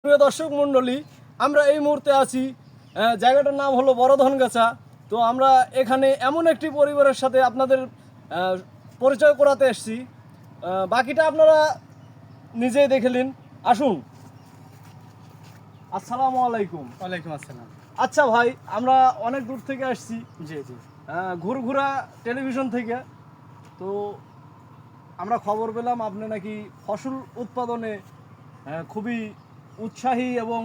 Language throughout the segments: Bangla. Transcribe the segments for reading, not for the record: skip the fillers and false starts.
প্রিয় দর্শক মণ্ডলী, আমরা এই মুহূর্তে আছি জায়গাটার নাম হলো বড়ধনগাছা। তো আমরা এখানে এমন একটি পরিবারের সাথে আপনাদের পরিচয় করাতে এসেছি। বাকিটা আপনারা নিজেই দেখে নিন। আসুন। আসসালামু আলাইকুম। ওয়ালাইকুম আসসালাম। আচ্ছা ভাই, আমরা অনেক দূর থেকে আসছি, জি জি। ঘুরঘুরা টেলিভিশন থেকে। তো আমরা খবর পেলাম আপনি নাকি ফসল উৎপাদনে খুবই উৎসাহী এবং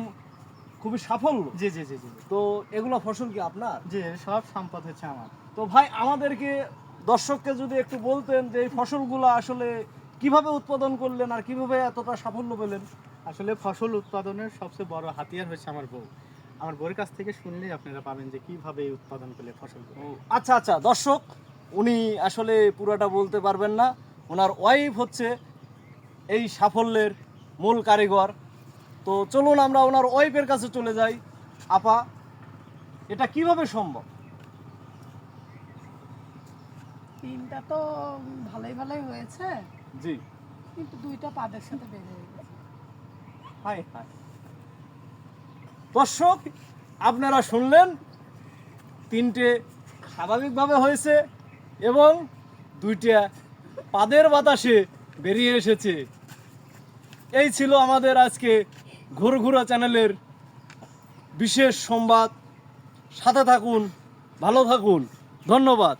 খুবই সাফল্য। জি জি জি জি তো এগুলো ফসল কি আপনার? জি, সব সম্পদ হচ্ছে আমার। তো ভাই, আমাদেরকে দর্শককে যদি একটু বলতেন যে এই ফসলগুলো আসলে কিভাবে উৎপাদন করলেন আর কিভাবে এতটা সাফল্য পেলেন। আসলে ফসল উৎপাদনের সবচেয়ে বড় হাতিয়ার হচ্ছে আমার বউ। আমার বউয়ের কাছ থেকে শুনলেই আপনারা পাবেন যে কিভাবে এই উৎপাদন করলে ফসলগুলো। আচ্ছা আচ্ছা, দর্শক উনি আসলে পুরোটা বলতে পারবেন না। ওনার ওয়াইফ হচ্ছে এই সাফল্যের মূল কারিগর। তো চলুন আমরা ওনার ওয়াইফের কাছে চলে যাই। আপা, এটা কিভাবে সম্ভব? তিনটা তো ভালোই হয়েছে, জি। কিন্তু দুইটা পাদের সাথে বেড়ে গেছে। হাই হাই, দর্শক আপনারা শুনলেন, তিনটে স্বাভাবিকভাবে হয়েছে এবং দুইটা পাদের বাতাসে বেরিয়ে এসেছে। এই ছিল আমাদের আজকে ঘুরঘুরা চ্যানেলের বিশেষ সংবাদ। সাথে থাকুন, ভালো থাকুন, ধন্যবাদ।